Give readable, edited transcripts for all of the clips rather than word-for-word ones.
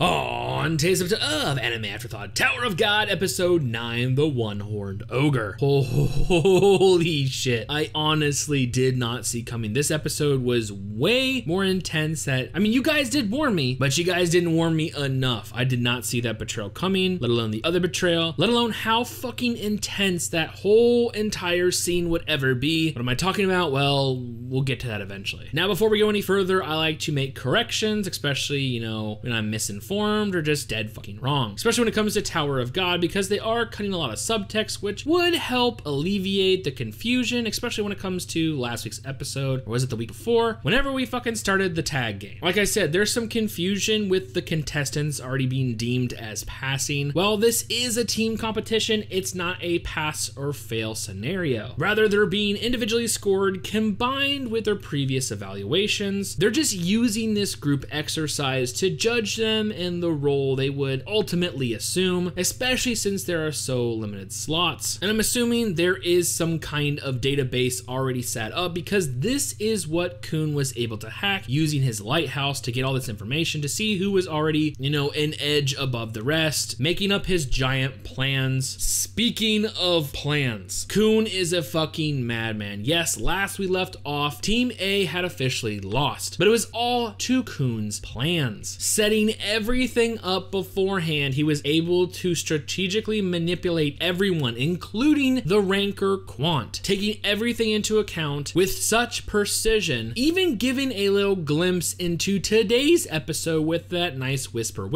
On today's episode of Anime Afterthought, Tower of God, episode 9, The One-Horned Ogre. Holy shit. I honestly did not see coming. This episode was way more intense I mean, you guys did warn me, but you guys didn't warn me enough. I did not see that betrayal coming, let alone the other betrayal, let alone how fucking intense that whole entire scene would ever be. What am I talking about? Well, we'll get to that eventually. Now, before we go any further, I like to make corrections, especially, you know, when I'm misinformed or just dead fucking wrong, especially when it comes to Tower of God, because they are cutting a lot of subtext, which would help alleviate the confusion, especially when it comes to last week's episode, or was it the week before, whenever we fucking started the tag game. Like I said, there's some confusion with the contestants already being deemed as passing. While this is a team competition, it's not a pass or fail scenario. Rather, they're being individually scored combined with their previous evaluations. They're just using this group exercise to judge them in the role they would ultimately assume, especially since there are so limited slots. And I'm assuming there is some kind of database already set up, because this is what Kun was able to hack using his lighthouse to get all this information to see who was already, you know, an edge above the rest, making up his giant plans. Speaking of plans, Kun is a fucking madman. Yes, last we left off, Team A had officially lost, but it was all to Kun's plans. Setting everything up beforehand, he was able to strategically manipulate everyone, including the Ranker Quant, taking everything into account with such precision, even giving a little glimpse into today's episode with that nice whisper,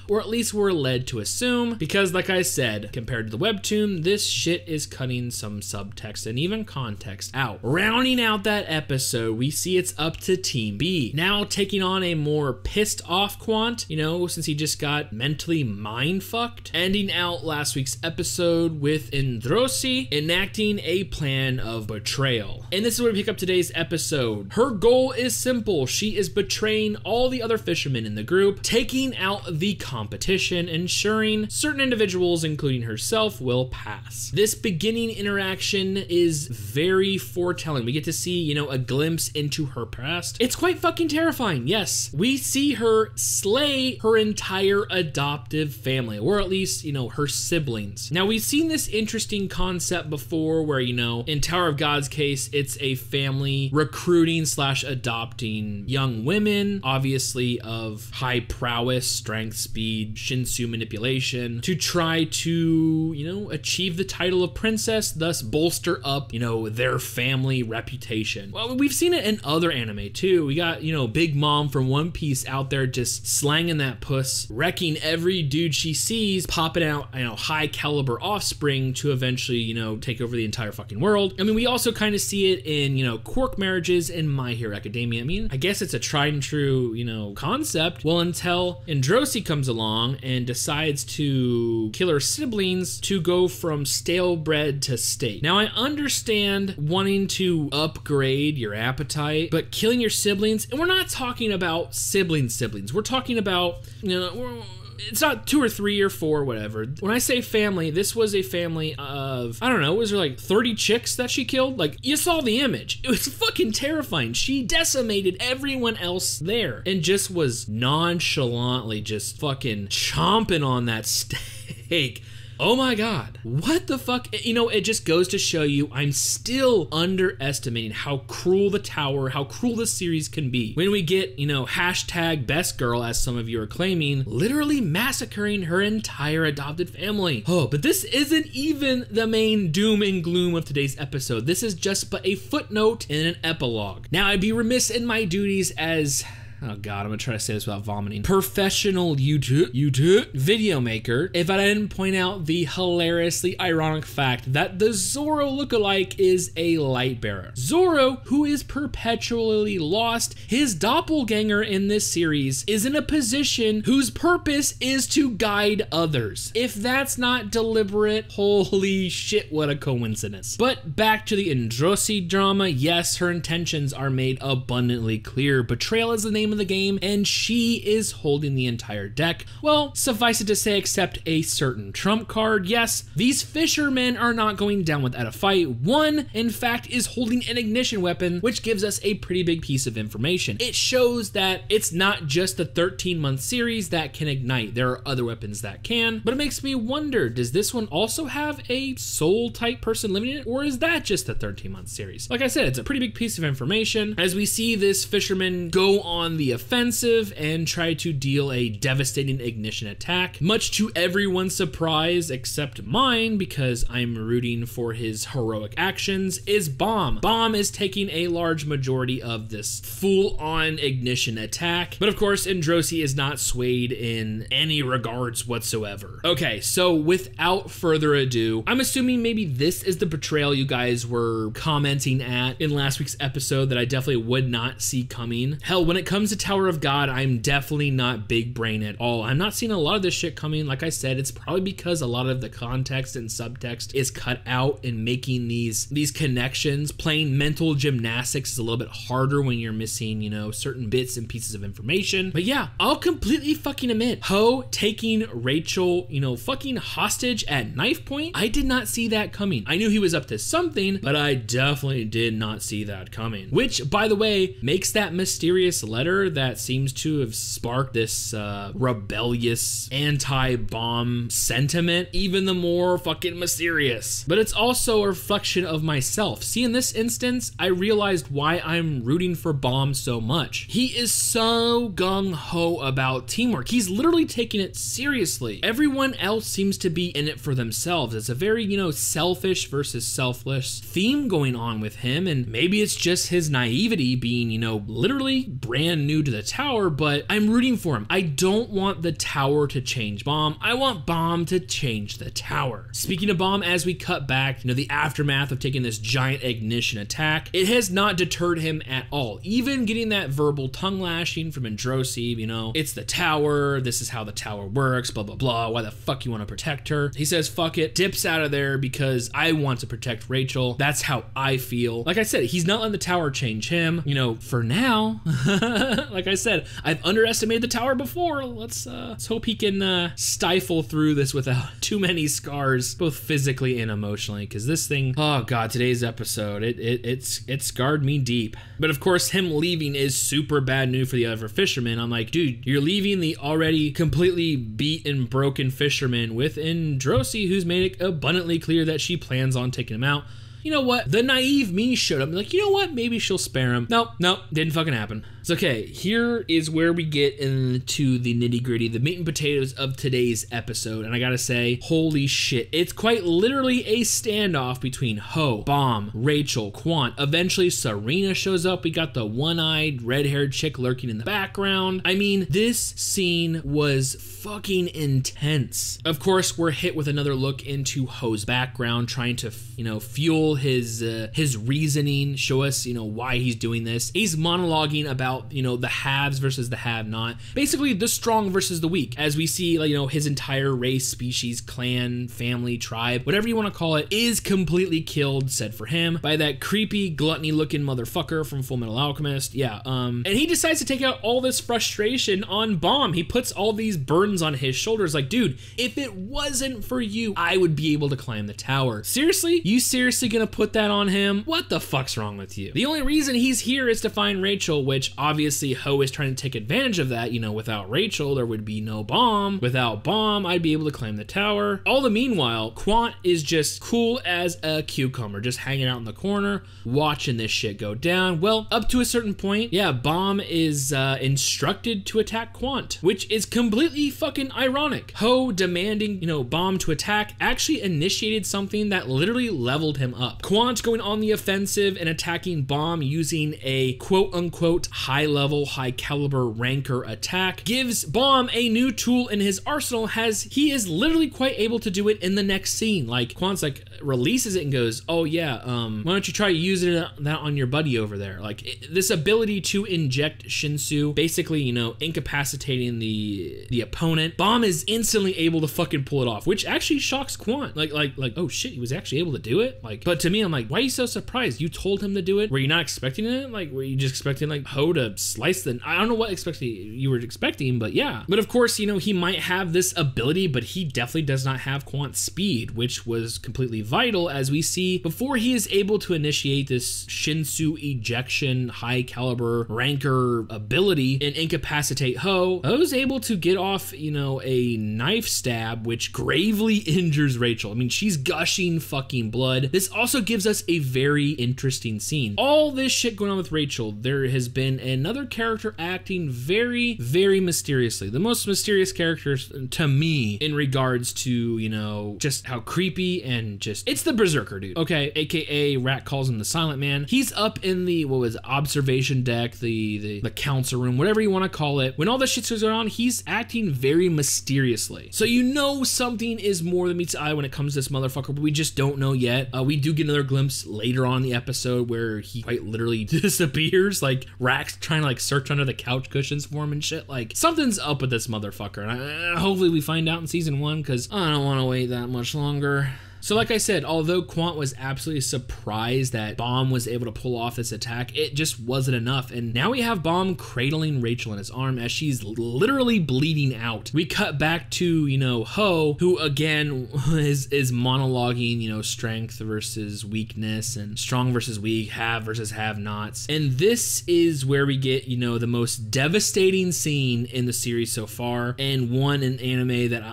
or at least we're led to assume, because like I said, compared to the webtoon, this shit is cutting some subtext and even context out. Rounding out that episode, we see it's up to Team B, now taking on a more pissed off Quant, you know, since he just got mentally mind-fucked, ending out last week's episode with Indrosi enacting a plan of betrayal. And this is where we pick up today's episode. Her goal is simple. She is betraying all the other fishermen in the group, taking out the competition, ensuring certain individuals, including herself, will pass. This beginning interaction is very foretelling. We get to see, you know, a glimpse into her past. It's quite fucking terrifying. Yes, we see her slay her entire adoptive family, or at least, you know, her siblings. Now, we've seen this interesting concept before where, you know, in Tower of God's case, it's a family recruiting / adopting young women, obviously of high prowess, strength, speed, Shinsu manipulation, to try to, you know, achieve the title of princess, thus bolster up, you know, their family reputation. Well, we've seen it in other anime too. We got, you know, Big Mom from One Piece out there just slanging that puss, wrecking every dude she sees, popping out, you know, high caliber offspring to eventually, you know, take over the entire fucking world. I mean, we also kind of see it in, you know, quirk marriages in My Hero Academia. I mean, I guess it's a tried and true, you know, concept. Well, until Indrosi comes along and decides to kill her siblings to go from stale bread to steak. Now, I understand wanting to upgrade your appetite, but killing your siblings, and we're not talking about siblings. We're talking about, you know, it's not 2 or 3 or 4, whatever. When I say family, this was a family of, I don't know, was there like 30 chicks that she killed? Like, you saw the image. It was fucking terrifying. She decimated everyone else there and just was nonchalantly just fucking chomping on that steak. Oh my God, what the fuck? You know, it just goes to show you I'm still underestimating how cruel the Tower, how cruel the series can be. When we get, you know, hashtag best girl, as some of you are claiming, literally massacring her entire adopted family. Oh, but this isn't even the main doom and gloom of today's episode. This is just but a footnote in an epilogue. Now, I'd be remiss in my duties as, oh God, I'm gonna try to say this without vomiting, professional YouTube video maker if I didn't point out the hilariously ironic fact that the Zoro lookalike is a light bearer. Zoro, who is perpetually lost, his doppelganger in this series is in a position whose purpose is to guide others. If that's not deliberate, holy shit, what a coincidence. But back to the Indrosi drama. Yes, her intentions are made abundantly clear. Betrayal is the name name of the game, and she is holding the entire deck. Well, suffice it to say, except a certain trump card. Yes, these fishermen are not going down without a fight. One, in fact, is holding an ignition weapon, which gives us a pretty big piece of information. It shows that it's not just the 13-month series that can ignite. There are other weapons that can, but it makes me wonder, does this one also have a soul type person living in it, or is that just the 13-month series? Like I said, it's a pretty big piece of information as we see this fisherman go on the offensive and try to deal a devastating ignition attack, much to everyone's surprise except mine, because I'm rooting for his heroic actions, is Bomb. Bomb is taking a large majority of this full-on ignition attack, but of course Androsi is not swayed in any regards whatsoever. Okay, so without further ado, I'm assuming maybe this is the betrayal you guys were commenting at in last week's episode that I definitely would not see coming. Hell, when it comes to Tower of God, I'm definitely not big brain at all. I'm not seeing a lot of this shit coming. Like I said, it's probably because a lot of the context and subtext is cut out in making these connections. Playing mental gymnastics is a little bit harder when you're missing, you know, certain bits and pieces of information. But yeah, I'll completely fucking admit, Ho taking Rachel, you know, fucking hostage at knife point, I did not see that coming. I knew he was up to something, but I definitely did not see that coming. Which, by the way, makes that mysterious letter that seems to have sparked this rebellious anti-bomb sentiment even the more fucking mysterious. But it's also a reflection of myself. See, in this instance, I realized why I'm rooting for Bomb so much. He is so gung-ho about teamwork. He's literally taking it seriously. Everyone else seems to be in it for themselves. It's a very, you know, selfish versus selfless theme going on with him, and maybe it's just his naivety being, you know, literally brand new to the tower, but I'm rooting for him. I don't want the tower to change Bomb. I want Bomb to change the tower. Speaking of Bomb, as we cut back, you know, the aftermath of taking this giant ignition attack, it has not deterred him at all. Even getting that verbal tongue lashing from Androsi, you know, it's the tower, this is how the tower works, blah, blah, blah, why the fuck you want to protect her? He says, fuck it, dips out of there because I want to protect Rachel. That's how I feel. Like I said, he's not letting the tower change him, you know, for now. Like I said, I've underestimated the tower before. Let's hope he can stifle through this without too many scars, both physically and emotionally, because this thing, oh god, today's episode, it scarred me deep. But of course, him leaving is super bad news for the other fishermen. I'm like, dude, you're leaving the already completely beat and broken fisherman with Androsi, who's made it abundantly clear that she plans on taking him out. You know what? The naive me showed up. Like, you know what? Maybe she'll spare him. Nope, didn't fucking happen. It's okay. Here is where we get into the nitty gritty, the meat and potatoes of today's episode. And I gotta say, holy shit. It's quite literally a standoff between Ho, Bomb, Rachel, Quant. Eventually, Serena shows up. We got the one-eyed, red-haired chick lurking in the background. I mean, this scene was fucking intense. Of course, we're hit with another look into Ho's background, trying to, you know, fuel his reasoning, show us, you know, why he's doing this. He's monologuing about, you know, the haves versus the have-not. Basically, the strong versus the weak. As we see, like, you know, his entire race, species, clan, family, tribe, whatever you want to call it, is completely killed, said for him, by that creepy, gluttony-looking motherfucker from Fullmetal Alchemist. Yeah, and he decides to take out all this frustration on Bomb. He puts all these burdens on his shoulders. Like, dude, if it wasn't for you, I would be able to climb the tower. Seriously? You seriously gonna put that on him? What the fuck's wrong with you? The only reason he's here is to find Rachel, which obviously Ho is trying to take advantage of that. You know, without Rachel, there would be no Bomb. Without Bomb, I'd be able to climb the tower. All the meanwhile, Quant is just cool as a cucumber, just hanging out in the corner, watching this shit go down. Well, up to a certain point, yeah, Bomb is instructed to attack Quant, which is completely fucking ironic. Ho demanding, you know, Bomb to attack actually initiated something that literally leveled him up. Quant going on the offensive and attacking Bomb using a quote-unquote high-level, high-caliber ranker attack gives Bomb a new tool in his arsenal, as he is literally quite able to do it in the next scene. Like, Quant's like, releases it and goes, oh yeah, why don't you try using that on your buddy over there? Like, this ability to inject Shinsu, basically, you know, incapacitating the opponent. Bomb is instantly able to fucking pull it off, which actually shocks Quant. Like, oh shit, he was actually able to do it? Like, but to me, I'm like, why are you so surprised? You told him to do it? Were you not expecting it? Like, were you just expecting, like, Ho to slice the, I don't know what you were expecting, but yeah. But of course, you know, he might have this ability, but he definitely does not have Quant's speed, which was completely vital, as we see before he is able to initiate this Shinsu ejection high caliber rancor ability and incapacitate Ho. Ho's able to get off, you know, a knife stab, which gravely injures Rachel. I mean, she's gushing fucking blood. This also gives us a very interesting scene. All this shit going on with Rachel, there has been another character acting very, very mysteriously. The most mysterious characters to me in regards to, you know, just how creepy and just, it's the Berserker dude, okay? AKA Rat calls him the Silent Man. He's up in the, what was it, observation deck, the council room, whatever you want to call it. When all this shit's going on, he's acting very mysteriously. So you know something is more than meets the eye when it comes to this motherfucker, but we just don't know yet. We do get another glimpse later on in the episode where he quite literally disappears, like Rack's trying to like search under the couch cushions for him and shit. Like something's up with this motherfucker, and hopefully we find out in season 1, because I don't want to wait that much longer. So like I said, although Quant was absolutely surprised that Bomb was able to pull off this attack, it just wasn't enough. And now we have Bomb cradling Rachel in his arm as she's literally bleeding out. We cut back to, you know, Ho, who again is monologuing, you know, strength versus weakness and strong versus weak, have versus have-nots. And this is where we get, you know, the most devastating scene in the series so far, and one in anime that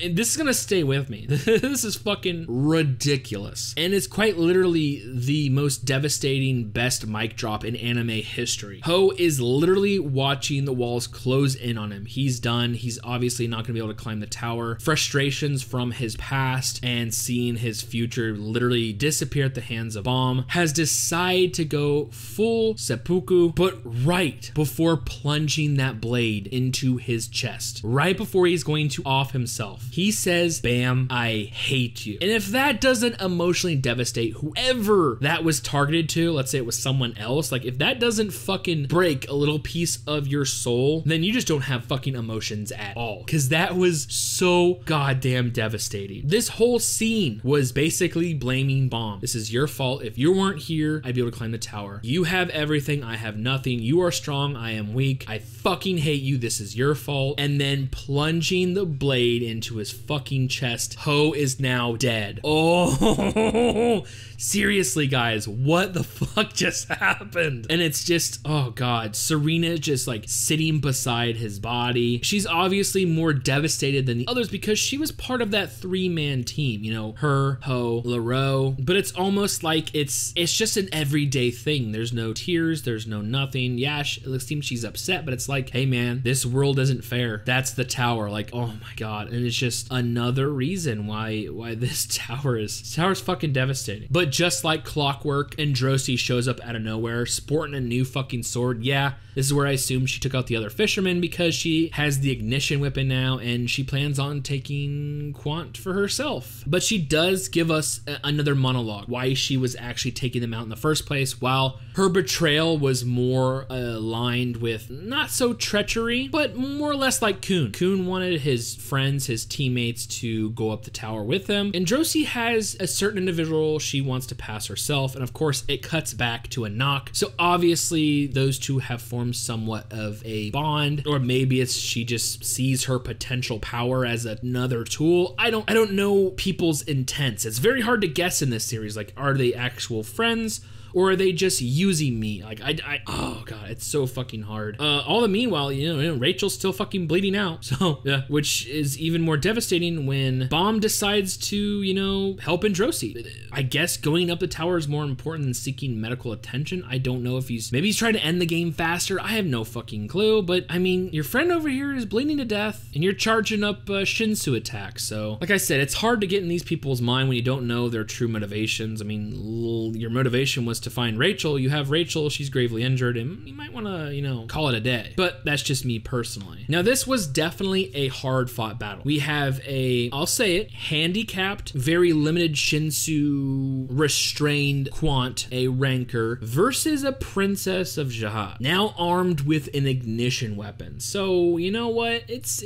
and this is gonna stay with me. This is fucking ridiculous. And it's quite literally the most devastating best mic drop in anime history. Ho is literally watching the walls close in on him. He's done. He's obviously not gonna be able to climb the tower. Frustrations from his past and seeing his future literally disappear at the hands of Bomb has decided to go full seppuku, but right before plunging that blade into his chest, right before he's going to off himself, he says, "Bam, I hate you." And if that doesn't emotionally devastate whoever that was targeted to, let's say it was someone else, like if that doesn't fucking break a little piece of your soul, then you just don't have fucking emotions at all. Because that was so goddamn devastating. This whole scene was basically blaming Bomb. This is your fault. If you weren't here, I'd be able to climb the tower. You have everything, I have nothing. You are strong, I am weak. I fucking hate you. This is your fault. And then plunging the blade into his fucking chest. Ho is now dead. Oh, seriously, guys, what the fuck just happened? And it's just, oh god, Serena just like sitting beside his body. She's obviously more devastated than the others because she was part of that 3-man team, you know, her, Ho, Laro. But it's almost like it's just an everyday thing. There's no tears, there's no nothing. Yeah, it seems she's upset, but it's like, hey man, this world isn't fair. That's the tower. Like, oh my god. And it's just another reason why this tower's fucking devastating. But just like clockwork, Androsi shows up out of nowhere sporting a new fucking sword. Yeah, this is where I assume she took out the other fisherman because she has the ignition weapon now and she plans on taking Quant for herself. But she does give us another monologue why she was actually taking them out in the first place, while her betrayal was more aligned with not so treachery, but more or less like Khun. Khun wanted his friends, his teammates to go up the tower with him. Androsi has a certain individual she wants to pass herself, and of course it cuts back to a knock. So obviously those two have formed somewhat of a bond, or maybe it's she just sees her potential power as another tool. I don't know people's intents. It's very hard to guess in this series. Like, are they actual friends? Or are they just using me? Like, oh god, it's so fucking hard. All the meanwhile, you know, Rachel's still fucking bleeding out. So, yeah, which is even more devastating when Bomb decides to, you know, help Androsi. I guess going up the tower is more important than seeking medical attention. I don't know if maybe he's trying to end the game faster. I have no fucking clue, but I mean, your friend over here is bleeding to death and you're charging up Shinsu attacks. So, like I said, it's hard to get in these people's mind when you don't know their true motivations. I mean, your motivation was to find Rachel. You have Rachel, she's gravely injured, and you might want to, you know, call it a day. But that's just me personally. Now, this was definitely a hard fought battle. We have I'll say it, handicapped, very limited Shinsu, restrained Quant, a rancor, versus a princess of Jahat, now armed with an ignition weapon. So, you know what? It's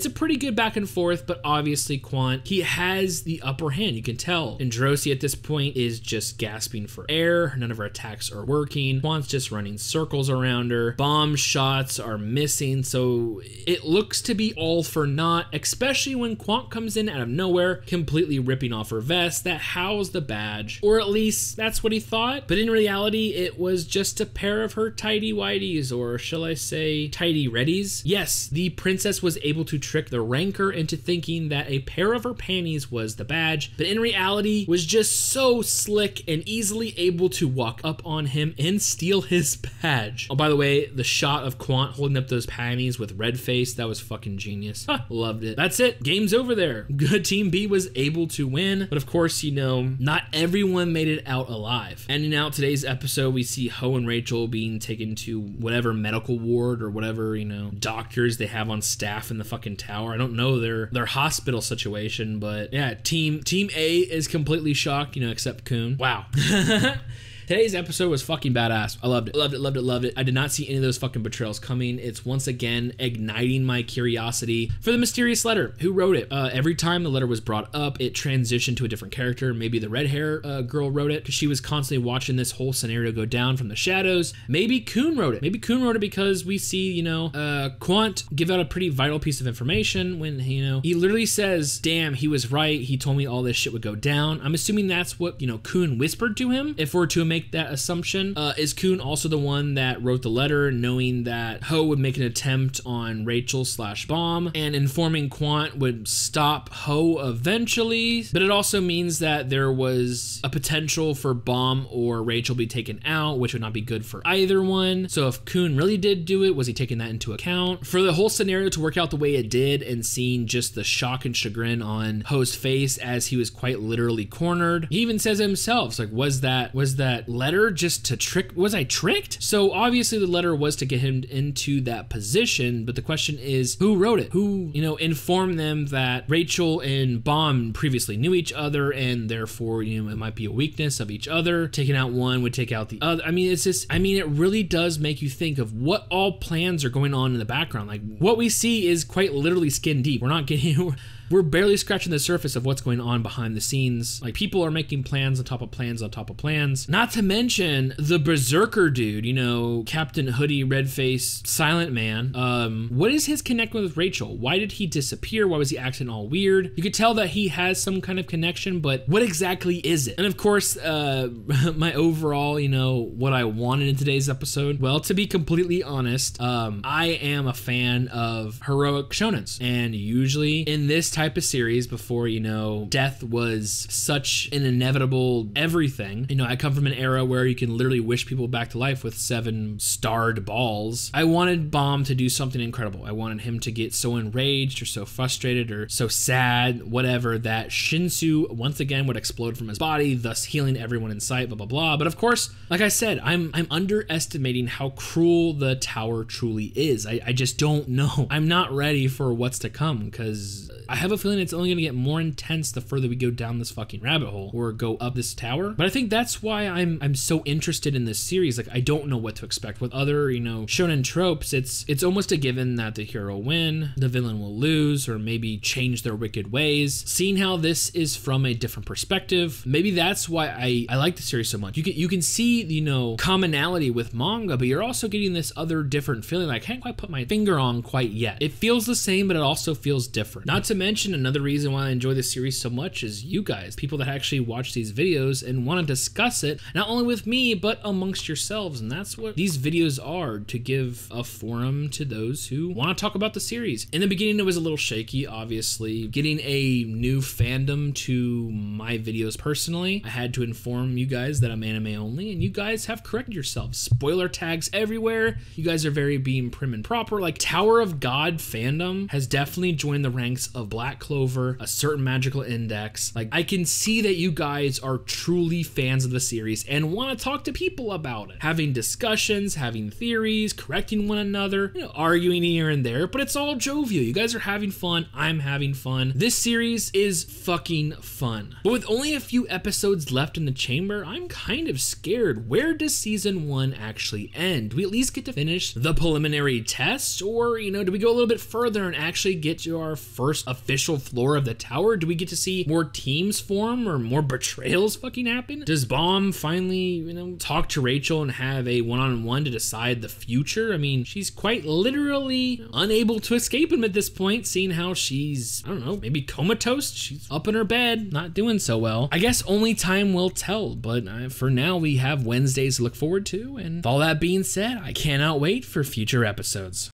a pretty good back and forth, but obviously Quant, he has the upper hand. You can tell Androsi at this point is just gasping for air. None None of her attacks are working. Quant's just running circles around her. Bomb shots are missing, so it looks to be all for naught, especially when Quant comes in out of nowhere, completely ripping off her vest that housed the badge, or at least that's what he thought. But in reality, it was just a pair of her tidy whities, or shall I say tidy readies. Yes, the princess was able to trick the Rancor into thinking that a pair of her panties was the badge, but in reality was just so slick and easily able to walk up on him and steal his badge. Oh, by the way, the shot of Quant holding up those panties with red face, that was fucking genius. Loved it. That's it. Game's over there. Good Team B was able to win, but of course, you know, not everyone made it out alive. Ending out today's episode, we see Ho and Rachel being taken to whatever medical ward or whatever, you know, doctors they have on staff in the fucking tower. I don't know their hospital situation, but yeah, Team A is completely shocked, you know, except Kun. Wow. Today's episode was fucking badass. I loved it. Loved it, loved it, loved it. I did not see any of those fucking betrayals coming. It's once again igniting my curiosity for the mysterious letter. Who wrote it? Every time the letter was brought up, it transitioned to a different character. Maybe the red hair girl wrote it because she was constantly watching this whole scenario go down from the shadows. Maybe Kun wrote it. Maybe Kun wrote it because we see, you know, Quant give out a pretty vital piece of information when, you know, he literally says, damn, he was right. He told me all this shit would go down. I'm assuming that's what, you know, Kun whispered to him. If we're to make that assumption, is Kun also the one that wrote the letter knowing that Ho would make an attempt on Rachel/Bomb and informing Quant would stop Ho eventually, but it also means that there was a potential for Bomb or Rachel be taken out, which would not be good for either one. So if Kun really did do it, was he taking that into account? For the whole scenario to work out the way it did and seeing just the shock and chagrin on Ho's face as he was quite literally cornered, he even says himself, it's like, was that letter just to trick? Was I tricked? So obviously the letter was to get him into that position, but the question is, who wrote it? Who, you know, informed them that Rachel and Bomb previously knew each other and therefore, you know, it might be a weakness of each other. Taking out one would take out the other. I mean, it's just, I mean, it really does make you think of what all plans are going on in the background. Like, what we see is quite literally skin deep. We're not getting... We're barely scratching the surface of what's going on behind the scenes. Like, people are making plans on top of plans on top of plans. Not to mention the Berserker dude, you know, Captain Hoodie, Redface, Silent Man. What is his connection with Rachel? Why did he disappear? Why was he acting all weird? You could tell that he has some kind of connection, but what exactly is it? And of course, my overall, you know, what I wanted in today's episode, well, to be completely honest, I am a fan of heroic shonens. And usually in this type of series, before, you know, death was such an inevitable everything, you know, I come from an era where you can literally wish people back to life with 7 starred balls. I wanted Bomb to do something incredible. I wanted him to get so enraged or so frustrated or so sad, whatever, that Shinsu once again would explode from his body, thus healing everyone in sight, blah, blah, blah. But of course, like I said, I'm underestimating how cruel the tower truly is. I just don't know. I'm not ready for what's to come, because I have a feeling it's only gonna get more intense the further we go down this fucking rabbit hole or go up this tower. But I think that's why I'm so interested in this series. Like, I don't know what to expect. With other, you know, shonen tropes, it's almost a given that the hero will win, the villain will lose, or maybe change their wicked ways. Seeing how this is from a different perspective, maybe that's why I like the series so much. You can see, you know, commonality with manga, but you're also getting this other different feeling. Like, I can't quite put my finger on quite yet. It feels the same, but it also feels different. Not to mention, another reason why I enjoy this series so much is you guys, people that actually watch these videos and want to discuss it, not only with me, but amongst yourselves. And that's what these videos are, to give a forum to those who want to talk about the series. In the beginning, it was a little shaky, obviously. Getting a new fandom to my videos personally, I had to inform you guys that I'm anime only, and you guys have corrected yourselves. Spoiler tags everywhere. You guys are very being prim and proper. Like, Tower of God fandom has definitely joined the ranks of Black Clover, A Certain Magical Index. Like, I can see that you guys are truly fans of the series and want to talk to people about it, having discussions, having theories, correcting one another, you know, arguing here and there, but it's all jovial. You guys are having fun. I'm having fun. This series is fucking fun. But with only a few episodes left in the chamber, I'm kind of scared. Where does season 1 actually end? Do we at least get to finish the preliminary test, or, you know, do we go a little bit further and actually get to our first official initial floor of the tower? Do we get to see more teams form or more betrayals fucking happen? Does Baum finally, talk to Rachel and have a one-on-one to decide the future? I mean, she's quite literally unable to escape him at this point, seeing how she's, I don't know, maybe comatose. She's up in her bed, not doing so well. I guess only time will tell, but for now we have Wednesdays to look forward to, and with all that being said, I cannot wait for future episodes.